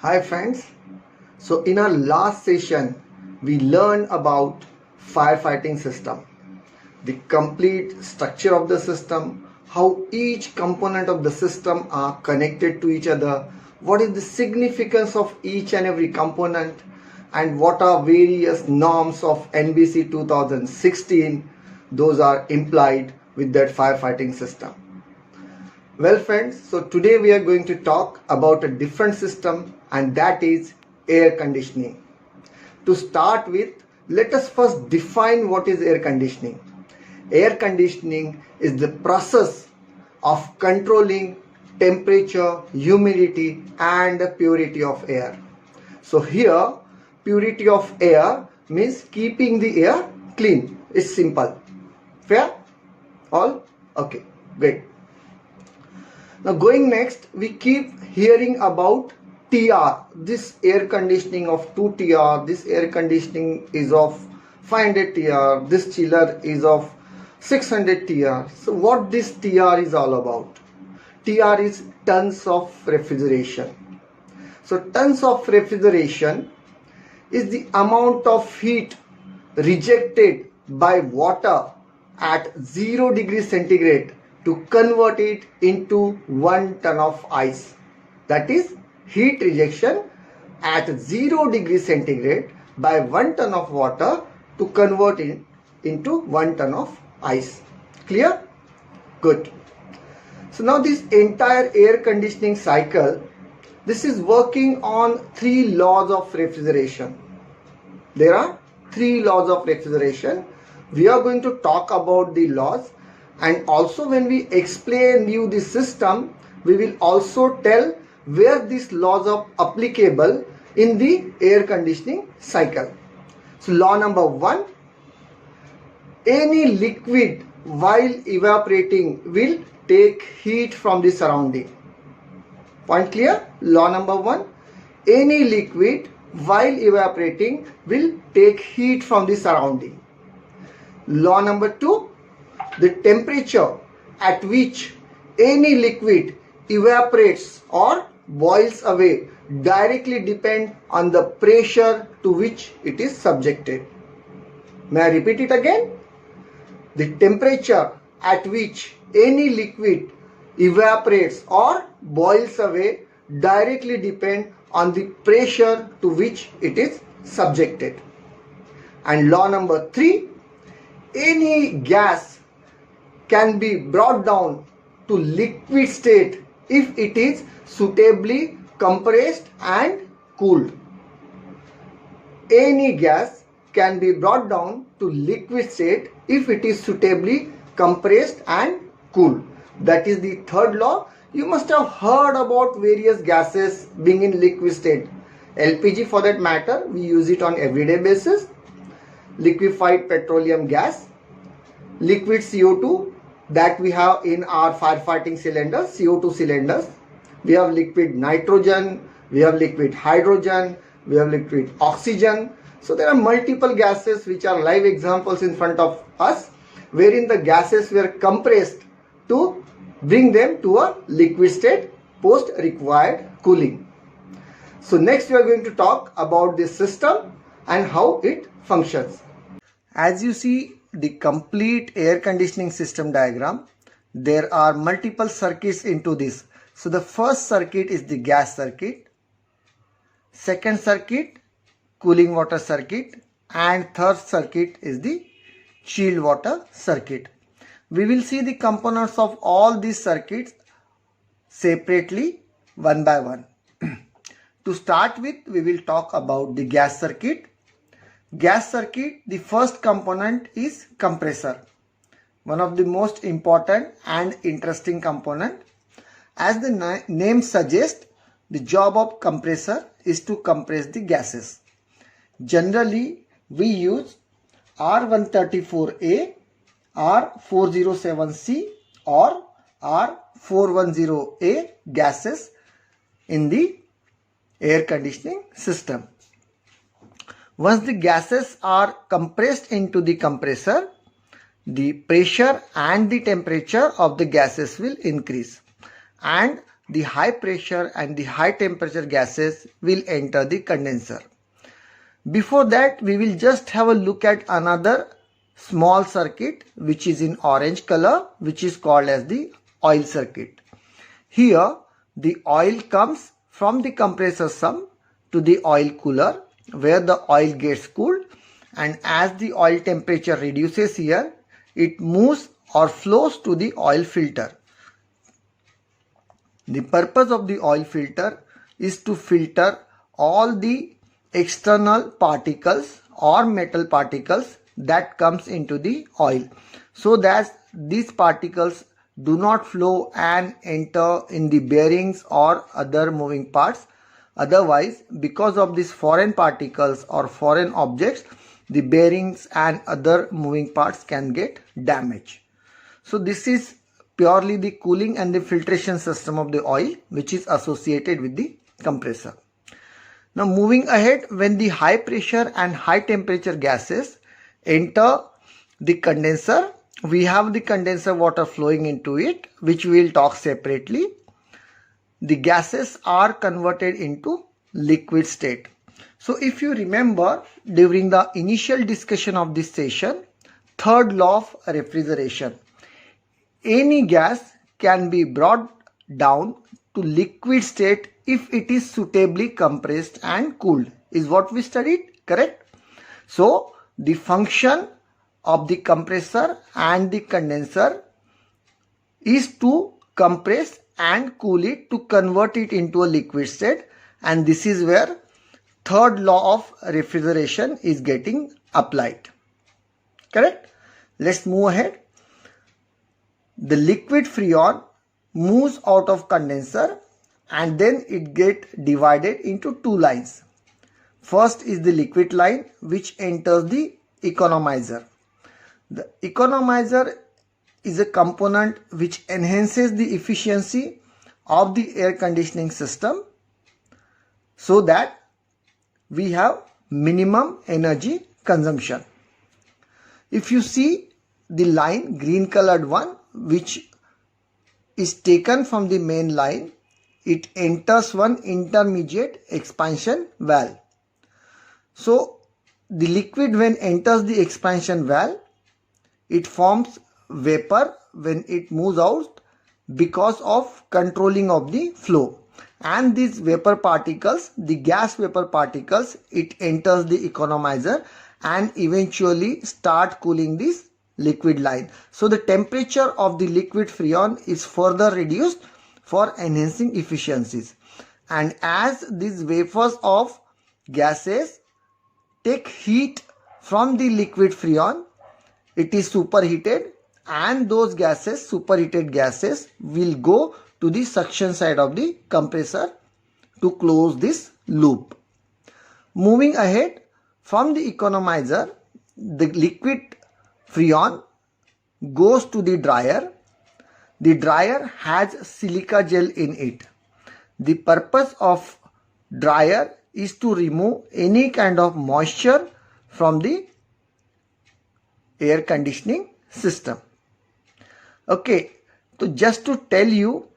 Hi friends. So in our last session we learned about firefighting system, the complete structure of the system, how each component of the system are connected to each other, what is the significance of each and every component, and what are various norms of NBC 2016 those are implied with that firefighting system. Well friends, so today we are going to talk about a different system, and that is air conditioning. To start with, let us first define what is air conditioning. Air conditioning is the process of controlling temperature, humidity and purity of air. So here purity of air means keeping the air clean. It's simple. Fair? All? Okay, great. Now going next, we keep hearing about TR, this air conditioning of 2 TR, this air conditioning is of 500 TR, this chiller is of 600 TR. So what this TR is all about? TR is tons of refrigeration. So tons of refrigeration is the amount of heat rejected by water at 0 degree centigrade to convert it into 1 ton of ice. That is heat rejection at 0 degree centigrade by 1 ton of water to convert it into 1 ton of ice. Clear? Good. So now this entire air conditioning cycle, this is working on 3 laws of refrigeration. There are 3 laws of refrigeration. We are going to talk about the laws, and also when we explain you the system, we will also tell where these laws are applicable in the air conditioning cycle. So law number 1, any liquid while evaporating will take heat from the surrounding. Point clear? Law number 1, any liquid while evaporating will take heat from the surrounding. Law number 2, the temperature at which any liquid evaporates or boils away directly depend on the pressure to which it is subjected. May I repeat it again? The temperature at which any liquid evaporates or boils away directly depend on the pressure to which it is subjected. And law number 3, any gas can be brought down to liquid state if it is suitably compressed and cooled. Any gas can be brought down to liquid state if it is suitably compressed and cooled. That is the third law. You must have heard about various gases being in liquid state. LPG for that matter, we use it on everyday basis. Liquefied petroleum gas, liquid CO2 that we have in our firefighting cylinders, CO2 cylinders. We have liquid nitrogen, we have liquid hydrogen, we have liquid oxygen. So there are multiple gases which are live examples in front of us, wherein the gases were compressed to bring them to a liquid state post required cooling. So next we are going to talk about this system and how it functions. As you see the complete air conditioning system diagram, there are multiple circuits into this. So the first circuit is the gas circuit, second circuit cooling water circuit, and third circuit is the chilled water circuit. We will see the components of all these circuits separately one by one. To start with, we will talk about the gas circuit. Gas circuit, the first component is compressor, one of the most important and interesting component. As the name suggests, the job of compressor is to compress the gases. Generally, we use R134A, R407C or R410A gases in the air conditioning system. Once the gases are compressed into the compressor, the pressure and the temperature of the gases will increase, and the high pressure and the high temperature gases will enter the condenser. Before that, we will just have a look at another small circuit which is in orange color, which is called as the oil circuit. Here the oil comes from the compressor sump to the oil cooler where the oil gets cooled, and as the oil temperature reduces here, it moves or flows to the oil filter. The purpose of the oil filter is to filter all the external particles or metal particles that comes into the oil, so that these particles do not flow and enter in the bearings or other moving parts. Otherwise, because of these foreign particles or foreign objects, the bearings and other moving parts can get damaged. So this is purely the cooling and the filtration system of the oil which is associated with the compressor. Now moving ahead, when the high pressure and high temperature gases enter the condenser, we have the condenser water flowing into it, which we will talk separately. The gases are converted into liquid state. So if you remember, during the initial discussion of this session, third law of refrigeration, any gas can be brought down to liquid state if it is suitably compressed and cooled, is what we studied, correct? So the function of the compressor and the condenser is to compress and cool it to convert it into a liquid state, and this is where third law of refrigeration is getting applied, correct? Let's move ahead. The liquid freon moves out of condenser and then it get divided into two lines. First is the liquid line which enters the economizer. The economizer is a component which enhances the efficiency of the air conditioning system so that we have minimum energy consumption. If you see the line, green colored one, which is taken from the main line, it enters one intermediate expansion valve. So the liquid, when enters the expansion valve, it forms vapor when it moves out because of controlling of the flow, and these vapor particles, the gas vapor particles, it enters the economizer and eventually start cooling this liquid line. So the temperature of the liquid freon is further reduced for enhancing efficiencies, and as these vapors of gases take heat from the liquid freon, it is superheated, and those gases, superheated gases, will go to the suction side of the compressor to close this loop. Moving ahead, from the economizer, the liquid freon goes to the dryer. The dryer has silica gel in it. The purpose of dryer is to remove any kind of moisture from the air conditioning system. Okay, so just to tell you,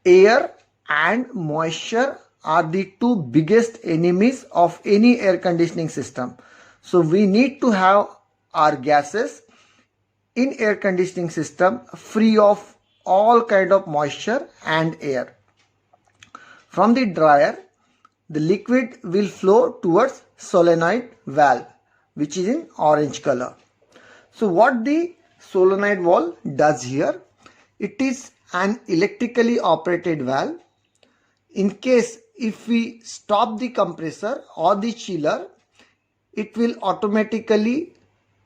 air and moisture are the two biggest enemies of any air conditioning system. So we need to have our gases in air conditioning system free of all kind of moisture and air. From the dryer, the liquid will flow towards solenoid valve, which is in orange color. So what the solenoid valve does here, it is an electrically operated valve. In case if we stop the compressor or the chiller, it will automatically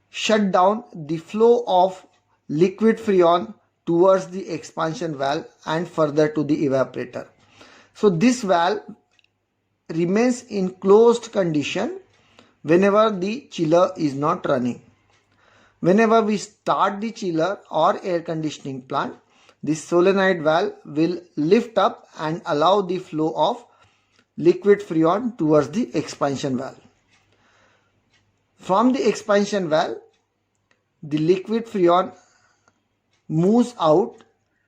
shut down the flow of liquid freon towards the expansion valve and further to the evaporator. So this valve remains in closed condition whenever the chiller is not running. Whenever we start the chiller or air conditioning plant, this solenoid valve will lift up and allow the flow of liquid freon towards the expansion valve. From the expansion valve, the liquid freon moves out,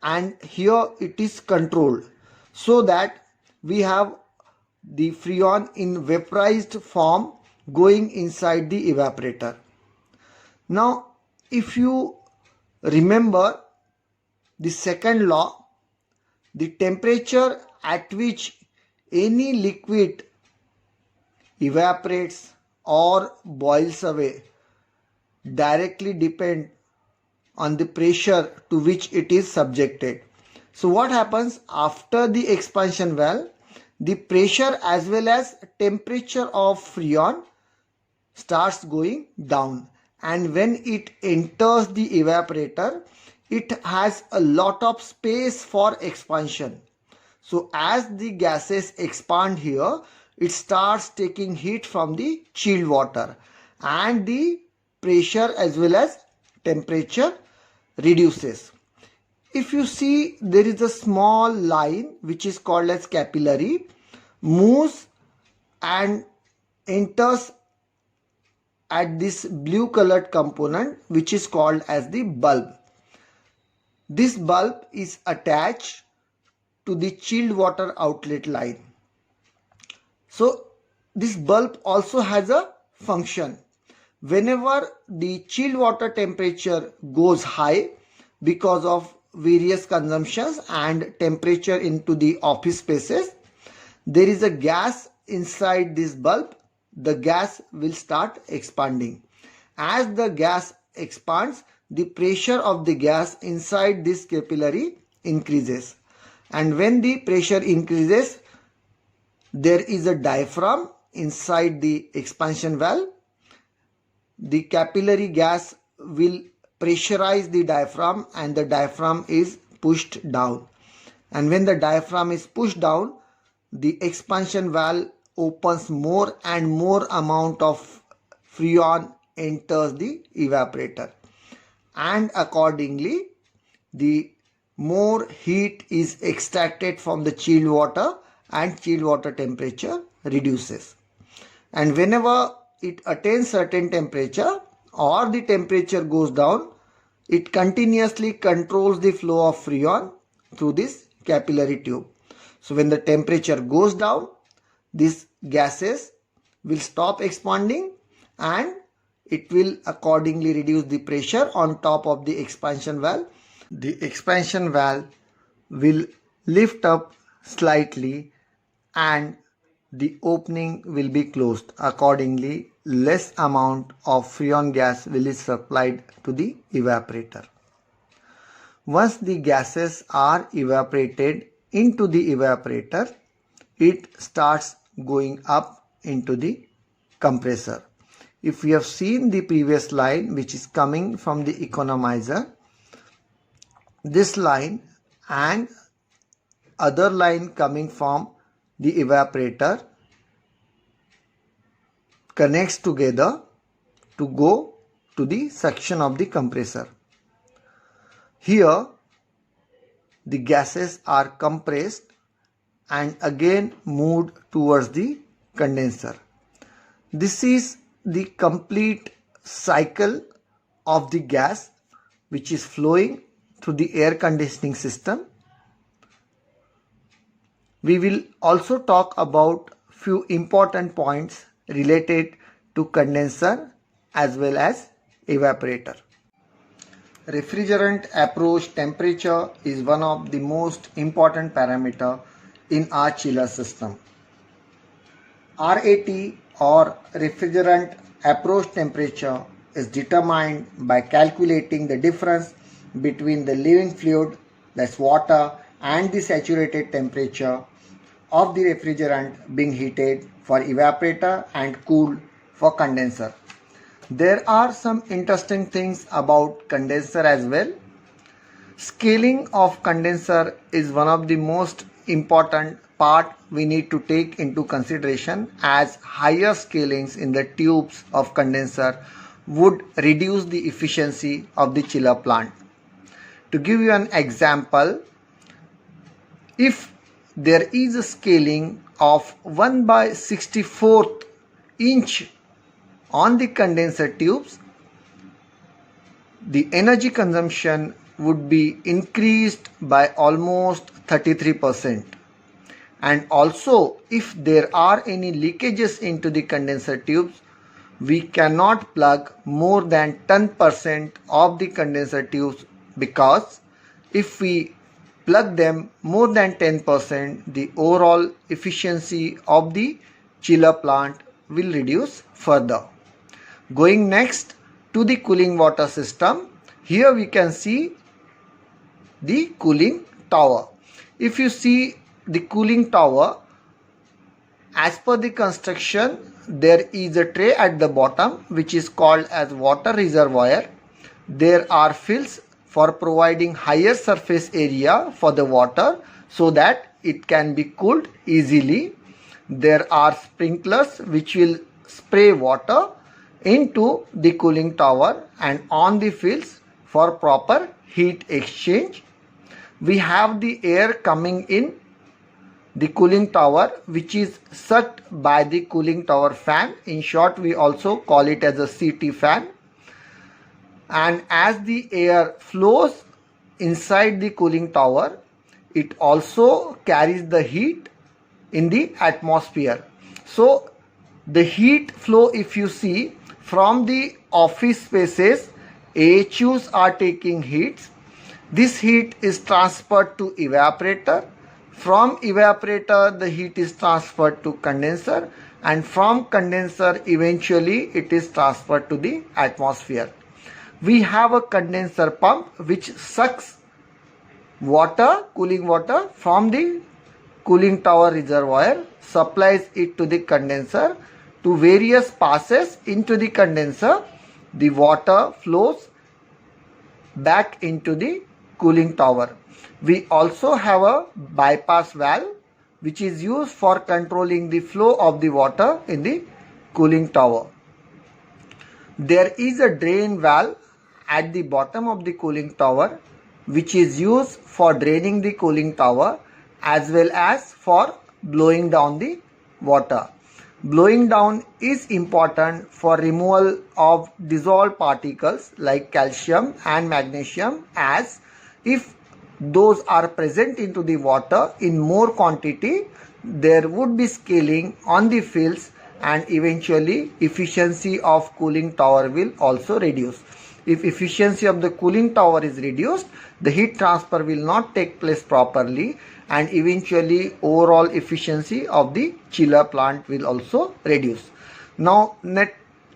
and here it is controlled. so that we have the freon in vaporized form going inside the evaporator. Now, if you remember the second law, the temperature at which any liquid evaporates or boils away directly depend on the pressure to which it is subjected. So what happens after the expansion valve? The pressure as well as temperature of freon starts going down, and when it enters the evaporator, it has a lot of space for expansion. So as the gases expand here, it starts taking heat from the chilled water, and the pressure as well as temperature reduces. If you see, there is a small line which is called as capillary, moves and enters at this blue colored component which is called as the bulb. This bulb is attached to the chilled water outlet line. So this bulb also has a function. Whenever the chilled water temperature goes high because of various consumptions and temperature into the office spaces, there is a gas inside this bulb. The gas will start expanding. As the gas expands, the pressure of the gas inside this capillary increases, and when the pressure increases, there is a diaphragm inside the expansion valve. The capillary gas will pressurize the diaphragm, and the diaphragm is pushed down, and when the diaphragm is pushed down, the expansion valve opens, more and more amount of freon enters the evaporator, and accordingly the more heat is extracted from the chilled water and chilled water temperature reduces. And whenever it attains certain temperature or the temperature goes down, it continuously controls the flow of freon through this capillary tube. So when the temperature goes down, these gases will stop expanding, and it will accordingly reduce the pressure on top of the expansion valve. The expansion valve will lift up slightly and the opening will be closed. Accordingly, less amount of freon gas will be supplied to the evaporator. Once the gases are evaporated into the evaporator, it starts going up into the compressor. If we have seen the previous line which is coming from the economizer, this line and other line coming from the evaporator connects together to go to the suction of the compressor. Here the gases are compressed and again moved towards the condenser. This is the complete cycle of the gas which is flowing through the air conditioning system. We will also talk about few important points related to condenser as well as evaporator. Refrigerant approach temperature is one of the most important parameter in our chiller system. RAT or refrigerant approach temperature is determined by calculating the difference between the living fluid, that's water, and the saturated temperature of the refrigerant being heated for evaporator and cooled for condenser. There are some interesting things about condenser as well. Scaling of condenser is one of the most important part we need to take into consideration, as higher scalings in the tubes of condenser would reduce the efficiency of the chiller plant. To give you an example, if there is a scaling of 1/64 inch on the condenser tubes, the energy consumption would be increased by almost 33%. And also, if there are any leakages into the condenser tubes, we cannot plug more than 10% of the condenser tubes, because if we plug them more than 10%, the overall efficiency of the chiller plant will reduce further. Going next to the cooling water system, here we can see the cooling tower. If you see the cooling tower, as per the construction, there is a tray at the bottom which is called as water reservoir. There are fills for providing higher surface area for the water so that it can be cooled easily. There are sprinklers which will spray water into the cooling tower and on the fills for proper heat exchange. We have the air coming in the cooling tower, which is sucked by the cooling tower fan. In short, we also call it as a CT fan. And as the air flows inside the cooling tower, it also carries the heat in the atmosphere. So the heat flow, if you see from the office spaces, AHUs are taking heats. This heat is transferred to evaporator. From evaporator, the heat is transferred to condenser, and from condenser eventually it is transferred to the atmosphere. We have a condenser pump which sucks water, cooling water from the cooling tower reservoir, supplies it to the condenser. To various passes into the condenser, the water flows back into the cooling tower. We also have a bypass valve which is used for controlling the flow of the water in the cooling tower. There is a drain valve at the bottom of the cooling tower which is used for draining the cooling tower as well as for blowing down the water. Blowing down is important for removal of dissolved particles like calcium and magnesium, as if those are present into the water in more quantity, there would be scaling on the fills and eventually efficiency of cooling tower will also reduce. If efficiency of the cooling tower is reduced, the heat transfer will not take place properly and eventually overall efficiency of the chiller plant will also reduce. Now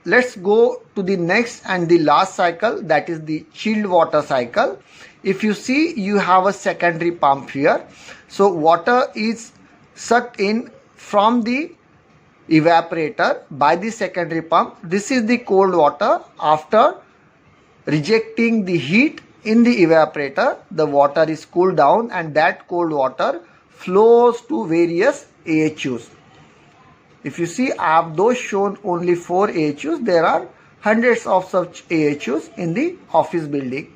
let's go to the next and the last cycle, that is the chilled water cycle. If you see, you have a secondary pump here. So water is sucked in from the evaporator by the secondary pump. This is the cold water. After rejecting the heat in the evaporator, the water is cooled down and that cold water flows to various AHUs. If you see, I have those shown only 4 AHUs. There are hundreds of such AHUs in the office building.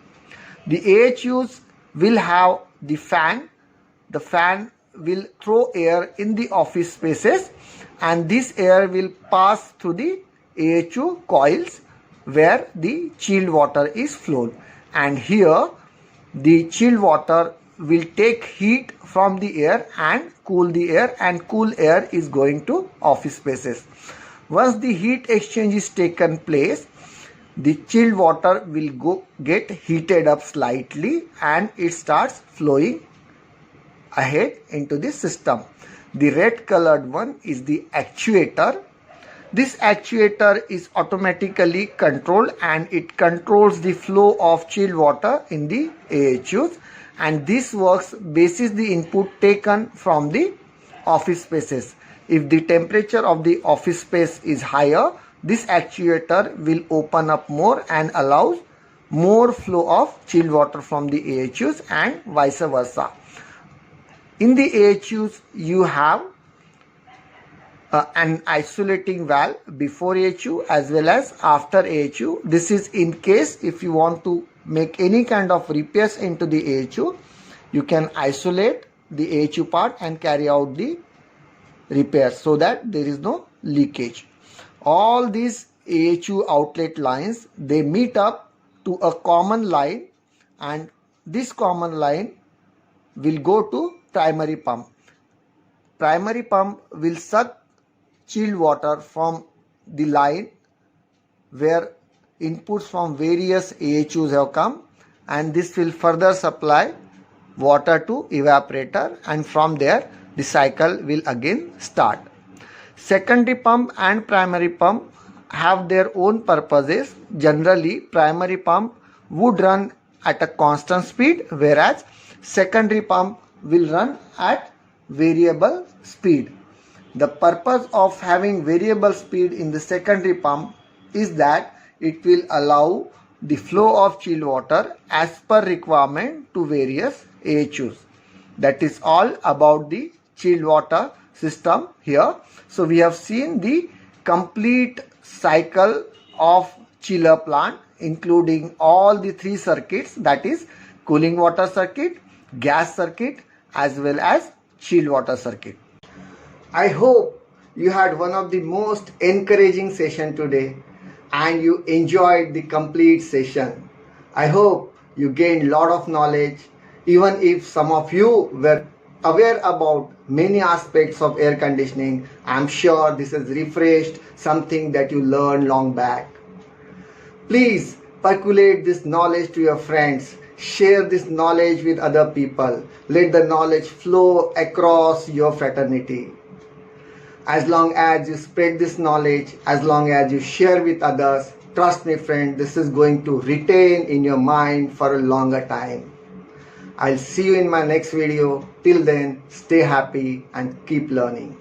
The AHUs will have the fan. The fan will throw air in the office spaces and this air will pass through the AHU coils where the chilled water is flowed, and here the chilled water will take heat from the air and cool the air, and cool air is going to office spaces. Once the heat exchange is taken place, the chilled water will get heated up slightly and it starts flowing ahead into the system. The red colored one is the actuator. This actuator is automatically controlled and it controls the flow of chilled water in the AHUs, and this works basis the input taken from the office spaces. If the temperature of the office space is higher, this actuator will open up more and allows more flow of chilled water from the AHUs and vice versa. In the AHUs, you have an isolating valve before AHU as well as after AHU. This is in case if you want to make any kind of repairs into the AHU, you can isolate the AHU part and carry out the repair so that there is no leakage. All these AHU outlet lines, they meet up to a common line, and this common line will go to primary pump. primary pump will suck chilled water from the line where inputs from various AHUs have come, and this will further supply water to evaporator, and from there the cycle will again start. Secondary pump and primary pump have their own purposes. Generally, primary pump would run at a constant speed, whereas secondary pump will run at variable speed. The purpose of having variable speed in the secondary pump is that it will allow the flow of chilled water as per requirement to various AHUs. That is all about the chilled water system here. So we have seen the complete cycle of chiller plant, including all the three circuits, that is cooling water circuit, gas circuit, as well as chilled water circuit. I hope you had one of the most encouraging session today and you enjoyed the complete session. I hope you gained lot of knowledge, even if some of you were aware about many aspects of air conditioning. I'm sure this has refreshed something that you learned long back. Please percolate this knowledge to your friends. Share this knowledge with other people. Let the knowledge flow across your fraternity. As long as you spread this knowledge, as long as you share with others, trust me friend, this is going to retain in your mind for a longer time. I'll see you in my next video. Till then, stay happy and keep learning.